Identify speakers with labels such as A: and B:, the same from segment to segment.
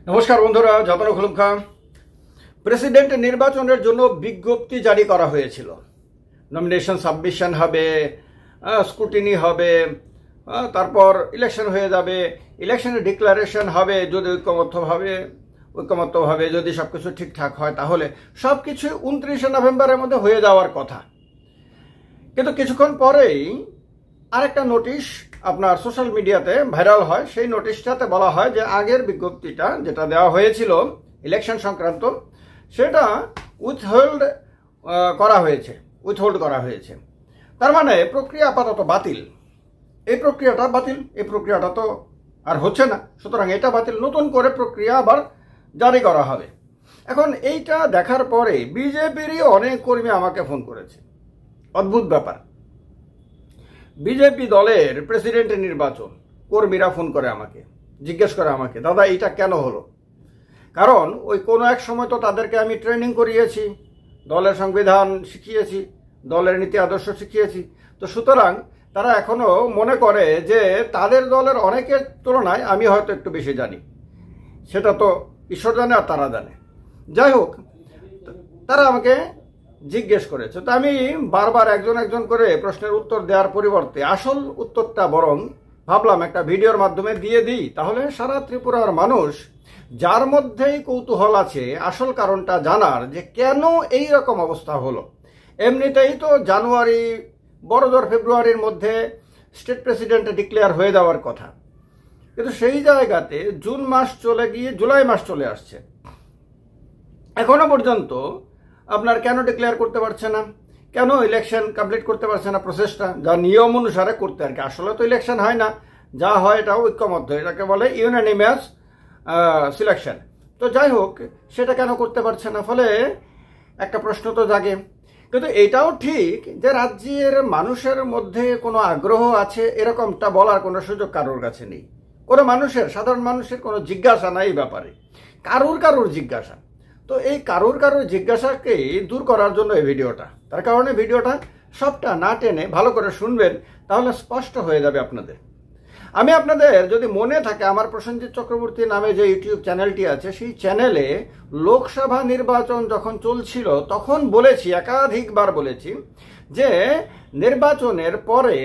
A: নমস্কার বন্ধুরা, যতন খুলুম খান। প্রেসিডেন্ট নির্বাচনের জন্য বিজ্ঞপ্তি জারি করা হয়েছিল। নমিনেশন সাবমিশন হবে, স্ক্রুটিনি হবে, তারপর ইলেকশন হয়ে যাবে, ইলেকশনের ডিক্লারেশন হবে। যদি ঐকমত্যভাবে যদি সব কিছু ঠিকঠাক হয় তাহলে সব কিছু 29 নভেম্বরের মধ্যে হয়ে যাওয়ার কথা। কিন্তু কিছুক্ষণ পরেই আরেকটা নোটিশ আপনার সোশ্যাল মিডিয়াতে ভাইরাল হয়। সেই নোটিশটাতে বলা হয় যে আগের বিজ্ঞপ্তিটা যেটা দেওয়া হয়েছিল ইলেকশন সংক্রান্ত, সেটা উইথহোল্ড করা হয়েছে। তার মানে প্রক্রিয়া আপাতত বাতিল। এই প্রক্রিয়াটা তো আর হচ্ছে না, সুতরাং এটা বাতিল। নতুন করে প্রক্রিয়া আবার জারি করা হবে। এখন এইটা দেখার পরে বিজেপিরই অনেক কর্মী আমাকে ফোন করেছে। অদ্ভুত ব্যাপার, বিজেপি দলের প্রেসিডেন্টের নির্বাচন কর্মীরা ফোন করে আমাকে, জিজ্ঞেস করে আমাকে, দাদা এটা কেন হলো? কারণ ওই কোনো এক সময় তো তাদেরকে আমি ট্রেনিং করিয়েছি, দলের সংবিধান শিখিয়েছি, দলের নীতি আদর্শ শিখিয়েছি। তো সুতরাং তারা এখনো মনে করে যে তাদের দলের অনেকের তুলনায় আমি হয়তো একটু বেশি জানি। সেটা তো ঈশ্বর জানে আর তারা জানে। যাই হোক, তারা আমাকে জিজ্ঞেস করেছে। তো আমি বারবার একজন করে প্রশ্নের উত্তর দেওয়ার পরিবর্তে আসল উত্তরটা বরং ভাবলাম একটা ভিডিওর মাধ্যমে দিয়ে দিই, তাহলে সারা ত্রিপুরার মানুষ যার মধ্যেই কৌতূহল আছে আসল কারণটা জানার, যে কেন এই রকম অবস্থা হলো। এমনিতেই তো জানুয়ারি বড়জোর ফেব্রুয়ারির মধ্যে স্টেট প্রেসিডেন্ট ডিক্লেয়ার হয়ে যাওয়ার কথা, কিন্তু সেই জায়গাতে জুন মাস চলে গিয়ে জুলাই মাস চলে আসছে। এখনো পর্যন্ত আপনার কেন ডিক্লেয়ার করতে পারছে না, কেন ইলেকশন কমপ্লিট করতে পারছে না প্রসেসটা, যা নিয়ম অনুসারে করতে আর কি। আসলে তো ইলেকশন হয় না, যা হয় এটা ঐক্যমত্য, এটাকে বলে ইউনানিমাস সিলেকশন। তো যাই হোক, সেটা কেন করতে পারছে না, ফলে একটা প্রশ্ন তো জাগে। কিন্তু এটাও ঠিক যে রাজ্যের মানুষের মধ্যে কোনো আগ্রহ আছে এরকমটা বলার কোনো সুযোগ কারোর কাছে নেই। কোনো মানুষের, সাধারণ মানুষের কোনো জিজ্ঞাসা নাই এই ব্যাপারে, কারুর জিজ্ঞাসা। তো এই কারুর জিজ্ঞাসাকে দূর করার জন্য এই ভিডিওটা। তার কারণে ভিডিওটা সবটা না টেনে ভালো করে শুনবেন, তাহলে স্পষ্ট হয়ে যাবে আপনাদের। আমি আপনাদের যদি মনে থাকে, আমার প্রসেনজিৎ চক্রবর্তী নামে যে ইউটিউব চ্যানেলটি আছে, সেই চ্যানেলে লোকসভা নির্বাচন যখন চলছিল তখন বলেছি, একাধিকবার বলেছি, যে নির্বাচনের পরে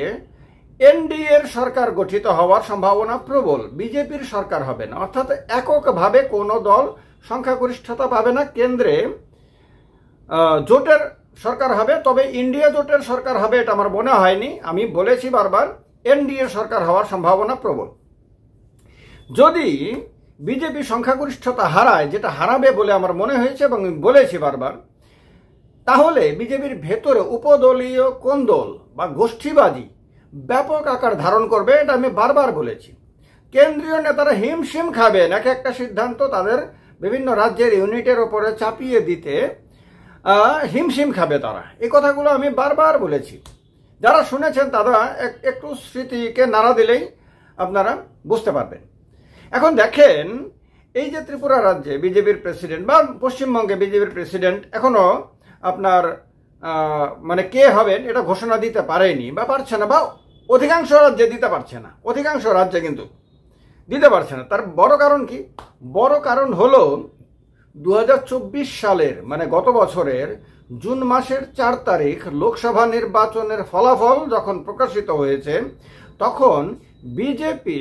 A: এনডিএর সরকার গঠিত হওয়ার সম্ভাবনা প্রবল, বিজেপির সরকার হবে না। অর্থাৎ এককভাবে কোনো দল সংখ্যাগরিষ্ঠতা পাবে না, কেন্দ্রে জোটের সরকার হবে। তবে ইন্ডিয়া জোটের সরকার হবে এটা আমার মনে হয়নি। আমি বলেছি বারবার, এনডিএ সরকার হওয়ার সম্ভাবনা প্রবল। যদি বিজেপি সংখ্যাগরিষ্ঠতা হারায়, যেটা হারাবে বলে আমার মনে হয়েছে এবং বলেছি বারবার, তাহলে বিজেপির ভেতরে উপদলীয় কোন্দল বা গোষ্ঠীবাজি ব্যাপক আকার ধারণ করবে, এটা আমি বারবার বলেছি। কেন্দ্রীয় নেতারা হিমশিম খাবেন এক একটা সিদ্ধান্ত তাদের বিভিন্ন রাজ্যের ইউনিটের ওপরে চাপিয়ে দিতে, হিমশিম খাবে তারা। এই কথাগুলো আমি বারবার বলেছি। যারা শুনেছেন তারা একটু স্মৃতিকে নাড়া দিলেই আপনারা বুঝতে পারবেন। এখন দেখেন, এই যে ত্রিপুরা রাজ্যে বিজেপির প্রেসিডেন্ট বা পশ্চিমবঙ্গে বিজেপির প্রেসিডেন্ট এখনো আপনার মানে কে হবেন এটা ঘোষণা দিতে পারেনি বা পারছে না, বা অধিকাংশ রাজ্যে দিতে পারছে না। অধিকাংশ রাজ্যে কিন্তু দিতে পারছে না। তার বড় কারণ কি? বড় কারণ হলো 2024 সালের মানে গত বছরের জুন মাসের 4 তারিখ লোকসভা নির্বাচনের ফলাফল যখন প্রকাশিত হয়েছে, তখন বিজেপি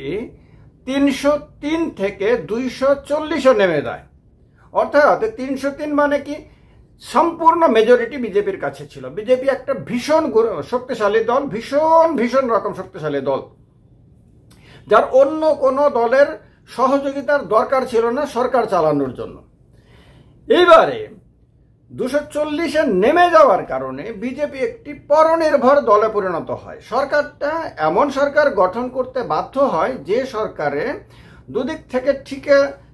A: 303 থেকে 240-এ নেমে যায়। অর্থাৎ 303 মানে কি, সম্পূর্ণ মেজরিটি বিজেপির কাছে ছিল। বিজেপি একটা ভীষণ শক্তিশালী দল, ভীষণ রকম শক্তিশালী দল, যার অন্য কোনো দলের সহযোগিতার দরকার ছিল না সরকার চালানোর জন্য। এইবারে 240-এ নেমে যাওয়ার কারণে বিজেপি একটি পরনির্ভর দলে পরিণত হয়। সরকারটা এমন সরকার গঠন করতে বাধ্য হয় যে সরকারে দুদিক থেকে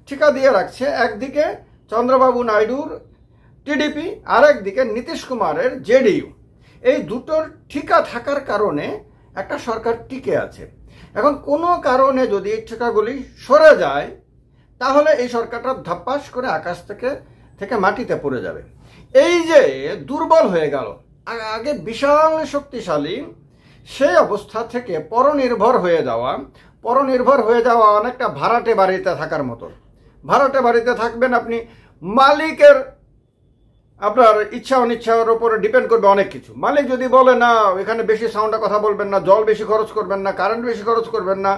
A: ঠিকা দিয়ে রাখছে, একদিকে চন্দ্রবাবু নাইডুর টিডিপি, আর একদিকে নীতিশ কুমারের জেডিইউ। এই দুটোর ঠিকা থাকার কারণে একটা সরকার টিকে আছে। এখন কোনো কারণে যদি ঠিকাগুলি সরে যায়, তাহলে এই সরকারটা ধাপ্পাস করে আকাশ থেকে মাটিতে পড়ে যাবে। এই যে দুর্বল হয়ে গেল, আগে বিশাল শক্তিশালী, সেই অবস্থা থেকে পরনির্ভর হয়ে যাওয়া অনেকটা ভাড়াটে বাড়িতে থাকার মতো। ভাড়াটে বাড়িতে থাকবেন আপনি, মালিকের আপনার ইচ্ছা অনিচ্ছার উপরে ডিপেন্ড করবে অনেক কিছু। মালিক যদি বলে না এখানে বেশি সাউন্ডে কথা বলবেন না, জল বেশি খরচ করবেন না, কারেন্ট বেশি খরচ করবেন না,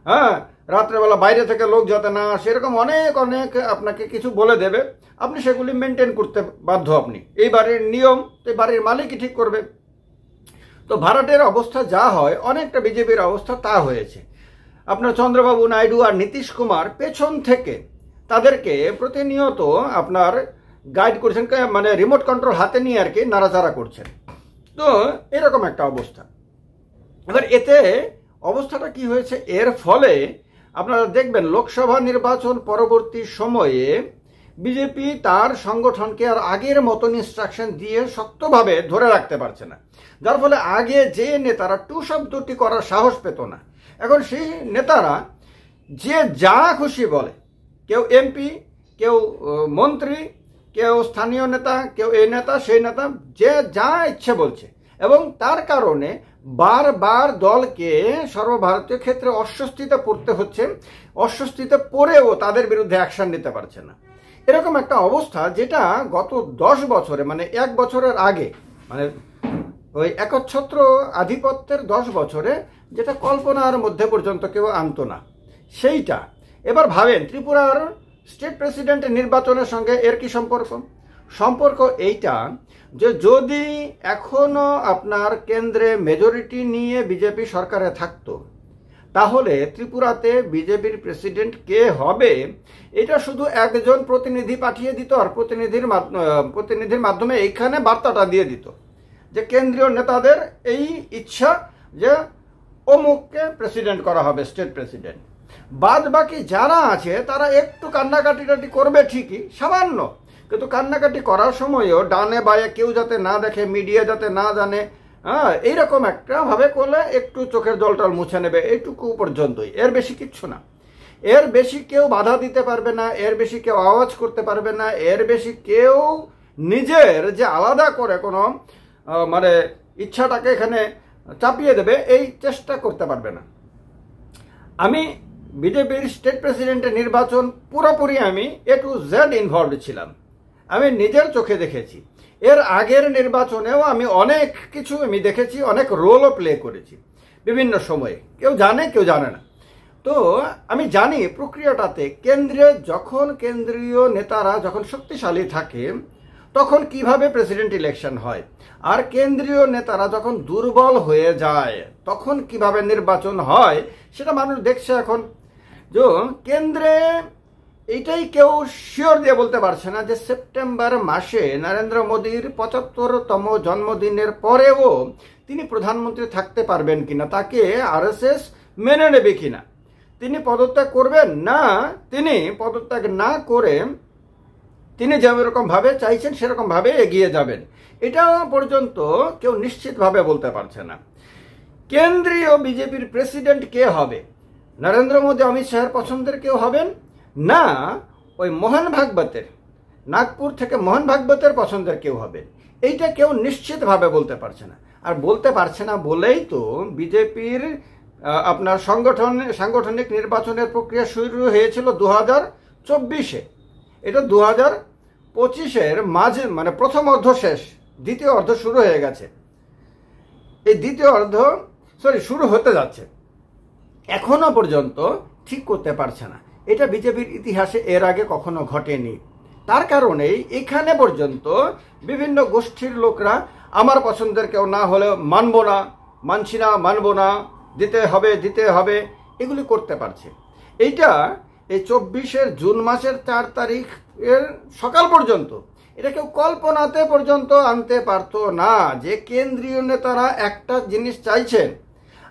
A: হ্যাঁ, রাত্রেবেলা বাইরে থেকে লোক যাতে না, সেরকম অনেক অনেক আপনাকে কিছু বলে দেবে, আপনি সেগুলি মেনটেন করতে বাধ্য। আপনি এই বাড়ির নিয়ম তো বাড়ির মালিকই ঠিক করবে। তো ভাড়াটের অবস্থা যা হয়, অনেকটা বিজেপির অবস্থা তা হয়েছে। আপনার চন্দ্রবাবু নাইডু আর নীতিশ কুমার পেছন থেকে তাদেরকে প্রতিনিয়ত আপনার গাইড করছেন, মানে রিমোট কন্ট্রোল হাতে নিয়ে আর কি নাড়াচাড়া করছেন। তো এরকম একটা অবস্থা। এবার এতে অবস্থাটা কি হয়েছে, এর ফলে আপনারা দেখবেন লোকসভা নির্বাচন পরবর্তী সময়ে বিজেপি তার সংগঠনকে আর আগের মতন ইনস্ট্রাকশন দিয়ে শক্তভাবে ধরে রাখতে পারছে না, যার ফলে আগে যে নেতারা টু শব্দটি করার সাহস পেত না, এখন সেই নেতারা যে যা খুশি বলে, কেউ এমপি, কেউ মন্ত্রী, কেউ স্থানীয় নেতা, কেউ এই নেতা সেই নেতা, যে যা ইচ্ছে বলছে, এবং তার কারণে বারবার দলকে সর্বভারতীয় ক্ষেত্রে অস্বস্তিতে পড়তে হচ্ছে। অস্বস্তিতে পড়েও তাদের বিরুদ্ধে অ্যাকশন নিতে পারছে না। এরকম একটা অবস্থা যেটা গত 10 বছরে, মানে 1 বছরের আগে, মানে ওই একচ্ছত্র আধিপত্যের 10 বছরে যেটা কল্পনার মধ্যে পর্যন্ত কেউ আনতো না, সেইটা এবার ভাবেন ত্রিপুরার স্টেট প্রেসিডেন্ট নির্বাচনের সঙ্গে এর কি সম্পর্ক এইটা যে যদি এখনো আপনার কেন্দ্রে মেজরিটি নিয়ে বিজেপি সরকারে থাকতো, তাহলে ত্রিপুরাতে বিজেপির প্রেসিডেন্ট কে হবে এটা শুধু একজন প্রতিনিধি পাঠিয়ে দিত, আর প্রতিনিধির মাধ্যমে এইখানে বার্তাটা দিয়ে দিত যে কেন্দ্রীয় নেতাদের এই ইচ্ছা যে অমুককে প্রেসিডেন্ট করা হবে, স্টেট প্রেসিডেন্ট। বাদ বাকি যারা আছে তারা একটু কান্নাকাটি করবে ঠিকই, সামান্য, কিন্তু কান্নাকাটি করার সময়ও ডানে বায়ে কেউ যাতে না দেখে, মিডিয়া যাতে না জানে, হ্যাঁ, এইরকম একটা ভাবে করলে একটু চোখের জলটল মুছে নেবে, এইটুকু পর্যন্তই, এর বেশি কিচ্ছু না। এর বেশি কেউ বাধা দিতে পারবে না, এর বেশি কেউ আওয়াজ করতে পারবে না, এর বেশি কেউ নিজের যে আলাদা করে কোনো মানে ইচ্ছাটাকে এখানে চাপিয়ে দেবে এই চেষ্টা করতে পারবে না। আমি বিজেপির স্টেট প্রেসিডেন্টের নির্বাচন পুরোপুরি আমি A to Z ইনভলভড ছিলাম, আমি নিজের চোখে দেখেছি। এর আগের নির্বাচনেও আমি অনেক কিছু আমি দেখেছি, অনেক রোলও প্লে করেছি বিভিন্ন সময়ে, কেউ জানে কেউ জানে না। তো আমি জানি প্রক্রিয়াটাতে কেন্দ্রীয় নেতারা যখন শক্তিশালী থাকে তখন কিভাবে প্রেসিডেন্ট ইলেকশন হয়, আর কেন্দ্রীয় নেতারা যখন দুর্বল হয়ে যায় তখন কিভাবে নির্বাচন হয়, সেটা মানুষ দেখছে এখন। যে কেন্দ্রে এইটাই কেউ শিওর দিয়ে বলতে পারছে না যে সেপ্টেম্বর মাসে নরেন্দ্র মোদীর 75তম জন্মদিনের পরেও তিনি প্রধানমন্ত্রী থাকতে পারবেন কিনা, তাকে আরএসএস মেনে নেবে কিনা, তিনি পদত্যাগ করবেন না, তিনি পদত্যাগ না করে তিনি যেরকম ভাবে চাইছেন সেরকম ভাবে এগিয়ে যাবেন, এটা পর্যন্ত কেউ নিশ্চিতভাবে বলতে পারছে না। কেন্দ্রীয় বিজেপির প্রেসিডেন্ট কে হবে, নরেন্দ্র মোদী অমিত শাহের পছন্দের কেউ হবেন না ওই মোহন ভাগবতের, নাগপুর থেকে মোহন ভাগবতের পছন্দের কেউ হবে, এইটা কেউ নিশ্চিতভাবে বলতে পারছে না। আর বলতে পারছে না বলেই তো বিজেপির আপনার সাংগঠনিক নির্বাচনের প্রক্রিয়া শুরু হয়েছিল 2024-এ, এটা 2025-এর মাঝে, মানে প্রথম অর্ধ শেষ, দ্বিতীয় অর্ধ শুরু হয়ে গেছে, এই দ্বিতীয় অর্ধ শুরু হতে যাচ্ছে, এখনো পর্যন্ত ঠিক করতে পারছে না। এটা বিজেপির ইতিহাসে এর আগে কখনো ঘটেনি। তার কারণেই এখানে পর্যন্ত বিভিন্ন গোষ্ঠীর লোকরা আমার পছন্দের কেউ না হলে মানছি না, মানবো না, দিতে হবে, এগুলি করতে পারছে। এইটা এই 24-এর জুন মাসের 4 তারিখের সকাল পর্যন্ত এটা কেউ কল্পনাতে পর্যন্ত আনতে পারতো না যে কেন্দ্রীয় নেতারা একটা জিনিস চাইছেন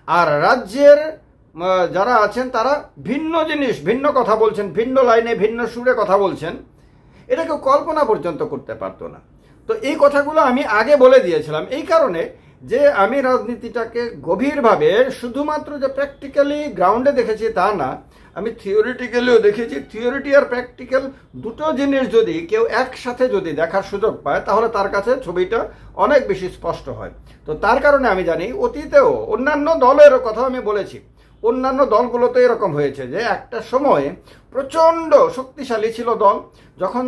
A: আর রাজ্যের যারা আছেন তারা ভিন্ন জিনিস, ভিন্ন কথা বলছেন, ভিন্ন লাইনে ভিন্ন সুরে কথা বলছেন, এটা কেউ কল্পনা পর্যন্ত করতে পারতো না। তো এই কথাগুলো আমি আগে বলে দিয়েছিলাম এই কারণে যে আমি রাজনীতিটাকে গভীরভাবে শুধুমাত্র যে প্র্যাকটিক্যালি গ্রাউন্ডে দেখেছি তা না, আমি থিওরিটিক্যালিও দেখেছি। থিওরিটি আর প্র্যাকটিক্যাল দুটো জিনিস যদি কেউ একসাথে যদি দেখার সুযোগ পায় তাহলে তার কাছে ছবিটা অনেক বেশি স্পষ্ট হয়। তো তার কারণে আমি জানি অতীতেও অন্যান্য দলের কথা আমি বলেছি, অন্যান্য দলগুলোতে এরকম হয়েছে যে একটা সময়ে প্রচণ্ড শক্তিশালী ছিল দল, যখন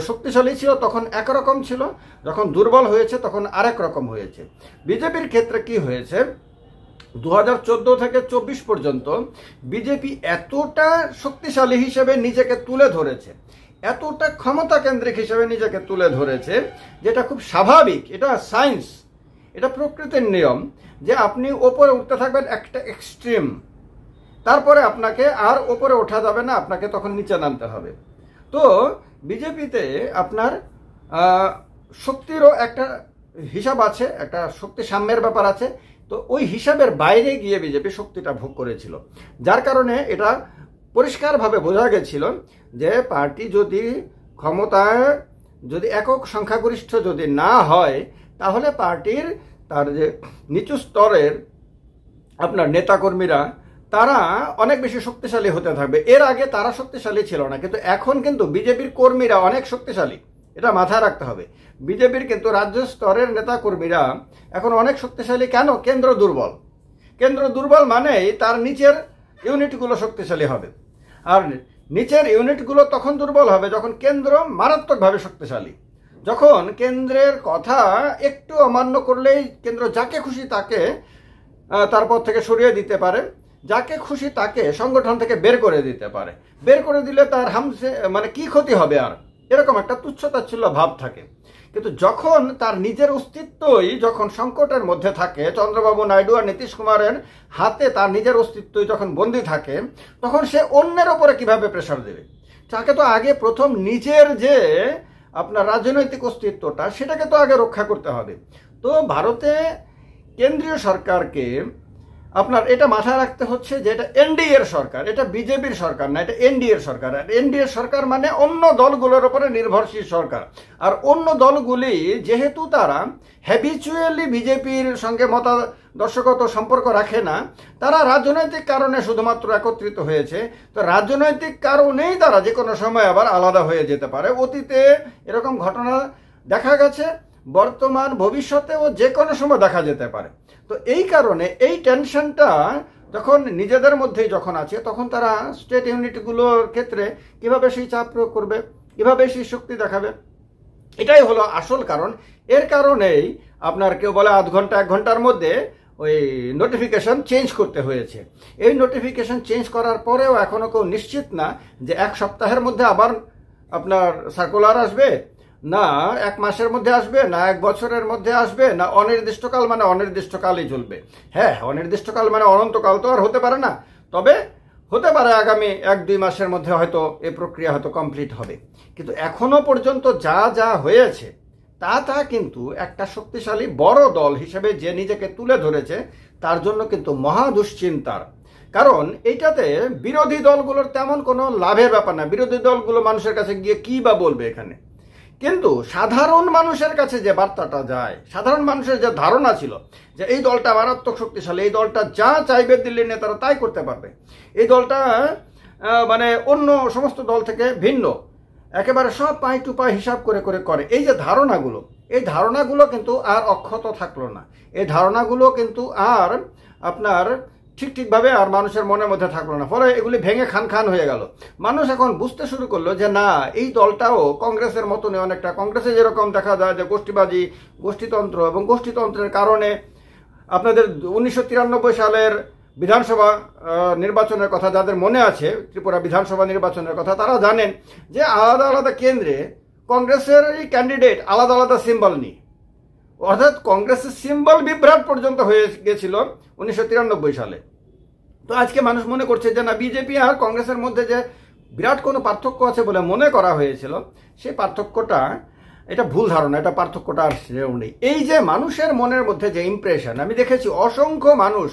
A: শক্তিশালী ছিল তখন একরকম ছিল, যখন দুর্বল হয়েছে তখন আরেক রকম হয়েছে। বিজেপির ক্ষেত্রে কি হয়েছে, 2014 থেকে 24 পর্যন্ত বিজেপি এতটা শক্তিশালী হিসেবে নিজেকে তুলে ধরেছে, এতটা ক্ষমতা কেন্দ্রিক হিসেবে নিজেকে তুলে ধরেছে, যেটা খুব স্বাভাবিক, এটা সায়েন্স, এটা প্রকৃতির নিয়ম যে আপনি ওপরে উঠতে থাকবেন একটা এক্সট্রিম, তারপরে আপনাকে আর ওপরে ওঠা যাবে না, আপনাকে তখন নিচে নামতে হবে। তো বিজেপিতে আপনার শক্তিরও একটা হিসাব আছে, একটা শক্তি সাম্যের ব্যাপার আছে। তো ওই হিসাবের বাইরে গিয়ে বিজেপি শক্তিটা ভোগ করেছিল, যার কারণে এটা পরিষ্কারভাবে বোঝা গেছিল যে পার্টি যদি ক্ষমতায় যদি একক সংখ্যাগরিষ্ঠ যদি না হয়, তাহলে পার্টির তার যে নিচু স্তরের আপনার নেতাকর্মীরা তারা অনেক বেশি শক্তিশালী হতে থাকবে। এর আগে তারা শক্তিশালী ছিল না, কিন্তু এখন কিন্তু বিজেপির কর্মীরা অনেক শক্তিশালী, এটা মাথায় রাখতে হবে। বিজেপির কিন্তু রাজ্য স্তরের নেতাকর্মীরা এখন অনেক শক্তিশালী। কেন? কেন্দ্র দুর্বল। কেন্দ্র দুর্বল মানেই তার নিচের ইউনিটগুলো শক্তিশালী হবে, আর নিচের ইউনিটগুলো তখন দুর্বল হবে যখন কেন্দ্র মারাত্মকভাবে শক্তিশালী। যখন কেন্দ্রের কথা একটু অমান্য করলেই কেন্দ্র যাকে খুশি তাকে তারপর থেকে সরিয়ে দিতে পারে, যাকে খুশি তাকে সংগঠন থেকে বের করে দিতে পারে। বের করে দিলে তার মানে কি ক্ষতি হবে, আর এরকম একটা তুচ্ছতাচ্ছিল্য ভাব থাকে। কিন্তু যখন তার নিজের অস্তিত্বই যখন সংকটের মধ্যে থাকে, চন্দ্রবাবু নাইডু আর নীতিশ কুমারের হাতে তার নিজের অস্তিত্বই যখন বন্দী থাকে, তখন সে অন্যের ওপরে কিভাবে প্রেশার দেবে? তাকে তো আগে প্রথম নিজের যে আপনার রাজনৈতিক অস্তিত্বটা সেটাকে তো আগে রক্ষা করতে হবে। তো ভারতে কেন্দ্রীয় সরকারকে আপনার এটা মাথায় রাখতে হচ্ছে যে এটা এনডিএর সরকার, এটা বিজেপির সরকার না, এটা এনডিএর সরকার। আর এনডিএর সরকার মানে অন্য দলগুলোর উপরে নির্ভরশীল সরকার। আর অন্য দলগুলি যেহেতু তারা হ্যাবিচুয়ালি বিজেপির সঙ্গে মতাদর্শগত সম্পর্ক রাখে না, তারা রাজনৈতিক কারণে শুধুমাত্র একত্রিত হয়েছে। তো রাজনৈতিক কারণেই তারা যে কোনো সময় আবার আলাদা হয়ে যেতে পারে। অতীতে এরকম ঘটনা দেখা গেছে, বর্তমান ভবিষ্যতেও যে কোনো সময় দেখা যেতে পারে। তো এই কারণে এই টেনশনটা যখন নিজেদের মধ্যেই যখন আছে, তখন তারা স্টেট ইউনিটগুলোর ক্ষেত্রে কিভাবে সেই চাপ প্রয়োগ করবে, কিভাবে সেই শক্তি দেখাবে, এটাই হলো আসল কারণ। এর কারণেই আপনার কেউ বলে আধ ঘন্টা 1 ঘন্টার মধ্যে ওই নোটিফিকেশন চেঞ্জ করতে হয়েছে। এই নোটিফিকেশন চেঞ্জ করার পরেও এখনো কেউ নিশ্চিত না যে 1 সপ্তাহের মধ্যে আবার আপনার সার্কুলার আসবে, না 1 মাসের মধ্যে আসবে, না 1 বছরের মধ্যে আসবে, না অনির্দিষ্টকাল মানে অনির্দিষ্টকালই চলবে। হ্যাঁ, অনির্দিষ্টকাল মানে অনন্তকাল তো আর হতে পারে না, তবে হতে পারে আগামী 1-2 মাসের মধ্যে হয়তো এই প্রক্রিয়া হয়তো কমপ্লিট হবে। কিন্তু এখনো পর্যন্ত যা যা হয়েছে তা কিন্তু একটা শক্তিশালী বড় দল হিসেবে যে নিজেকে তুলে ধরেছে তার জন্য কিন্তু মহা দুশ্চিন্তার। কারণ এইটাতে বিরোধী দলগুলোর তেমন কোনো লাভের ব্যাপার না। বিরোধী দলগুলো মানুষের কাছে গিয়ে কি বা বলবে এখানে, কিন্তু সাধারণ মানুষের কাছে যে বার্তাটা যায়, সাধারণ মানুষের যে ধারণা ছিল যে এই দলটা মারাত্মক শক্তিশালী, এই দলটা যা চাইবে দিল্লির নেতারা তাই করতে পারবে, এই দলটা মানে অন্য সমস্ত দল থেকে ভিন্ন, একেবারে সব পাই টু পাই হিসাব করে করে, এই যে ধারণাগুলো, এই ধারণাগুলো কিন্তু আর অক্ষত থাকলো না। এই ধারণাগুলো কিন্তু আর আপনার ঠিকভাবে আর মানুষের মনের মধ্যে থাকলো না। ফলে এগুলি ভেঙে খান হয়ে গেল। মানুষ এখন বুঝতে শুরু করলো যে না, এই দলটাও কংগ্রেসের মতনই অনেকটা, কংগ্রেসে যেরকম দেখা যায় যে গোষ্ঠীবাজি, গোষ্ঠীতন্ত্র, এবং গোষ্ঠীতন্ত্রের কারণে আপনাদের 1993 সালের বিধানসভা নির্বাচনের কথা যাদের মনে আছে, ত্রিপুরা বিধানসভা নির্বাচনের কথা, তারা জানেন যে আলাদা আলাদা কেন্দ্রে কংগ্রেসের এই ক্যান্ডিডেট আলাদা আলাদা সিম্বল নিয়ে, অর্থাৎ কংগ্রেসের সিম্বল বিভ্রাট পর্যন্ত হয়ে গেছিল 1993 সালে। তো আজকে মানুষ মনে করছে যে না, বিজেপি আর কংগ্রেসের মধ্যে যে বিরাট কোনো পার্থক্য আছে বলে মনে করা হয়েছিল, সেই পার্থক্যটা এটা ভুল ধারণা, এটা পার্থক্যটা আর সেও নেই। এই যে মানুষের মনের মধ্যে যে ইমপ্রেশন, আমি দেখেছি অসংখ্য মানুষ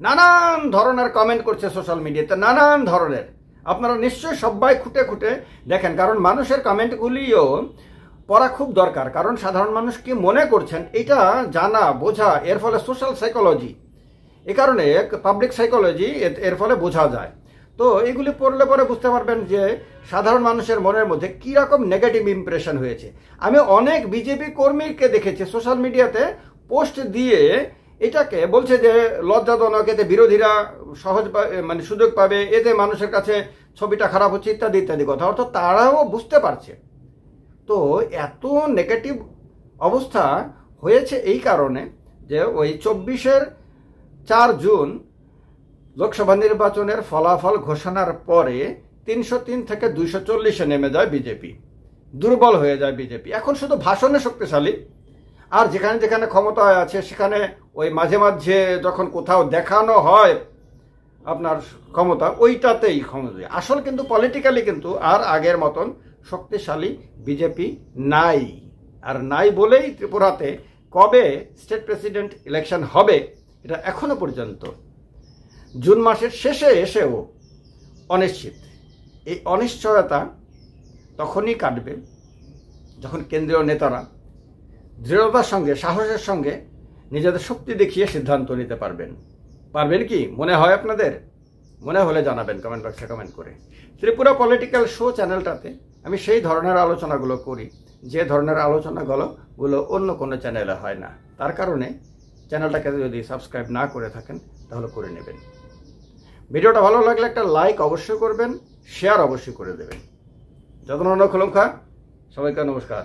A: নানান ধরনের কমেন্ট করছে সোশ্যাল মিডিয়াতে, নানান ধরনের। আপনারা নিশ্চয়ই সবাই খুঁটে দেখেন, কারণ মানুষের কমেন্টগুলিও পড়া খুব দরকার। কারণ সাধারণ মানুষ কি মনে করছেন এটা জানা বোঝা, এর ফলে সোশ্যাল সাইকোলজি, এ কারণে পাবলিক সাইকোলজি এর ফলে বোঝা যায়। তো এগুলি পড়লে পরে বুঝতে পারবেন যে সাধারণ মানুষের মনের মধ্যে কীরকম নেগেটিভ ইমপ্রেশন হয়েছে। আমি অনেক বিজেপি কর্মীকে দেখেছি সোশ্যাল মিডিয়াতে পোস্ট দিয়ে এটাকে বলছে যে লজ্জাজনক, এতে বিরোধীরা সহজ মানে সুযোগ পাবে, এতে মানুষের কাছে ছবিটা খারাপ হচ্ছে ইত্যাদি ইত্যাদি কথা। অর্থাৎ তারাও বুঝতে পারছে। তো এত নেগেটিভ অবস্থা হয়েছে এই কারণে যে ওই 24 জুন লোকসভা নির্বাচনের ফলাফল ঘোষণার পরে 303 থেকে 240-এ নেমে যায় বিজেপি, দুর্বল হয়ে যায় বিজেপি। এখন শুধু ভাষণে শক্তিশালী, আর যেখানে যেখানে ক্ষমতায় আছে সেখানে ওই মাঝে মাঝে যখন কোথাও দেখানো হয় আপনার ক্ষমতা, ওইটাতেই ক্ষমতা। আসল কিন্তু পলিটিক্যালি কিন্তু আর আগের মতন শক্তিশালী বিজেপি নাই। আর নাই বলেই ত্রিপুরাতে কবে স্টেট প্রেসিডেন্ট ইলেকশন হবে এটা এখনো পর্যন্ত জুন মাসের শেষে এসেও অনিশ্চিত। এই অনিশ্চয়তা তখনই কাটবে যখন কেন্দ্রীয় নেতারা দৃঢ়তার সঙ্গে, সাহসের সঙ্গে নিজেদের শক্তি দেখিয়ে সিদ্ধান্ত নিতে পারবেন। পারবেন কি মনে হয় আপনাদের? মনে হলে জানাবেন কমেন্ট বক্সে কমেন্ট করে। ত্রিপুরা পলিটিক্যাল শো চ্যানেলটাতে আমি সেই ধরনের আলোচনাগুলো করি যে ধরনের আলোচনাগুলো অন্য কোনো চ্যানেলে হয় না। তার কারণে চ্যানেলটাকে যদি সাবস্ক্রাইব না করে থাকেন তাহলে করে নেবেন। ভিডিওটা ভালো লাগলে একটা লাইক অবশ্যই করবেন, শেয়ার অবশ্যই করে দেবেন। যতন খোলঙ্খা, সবাইকে নমস্কার।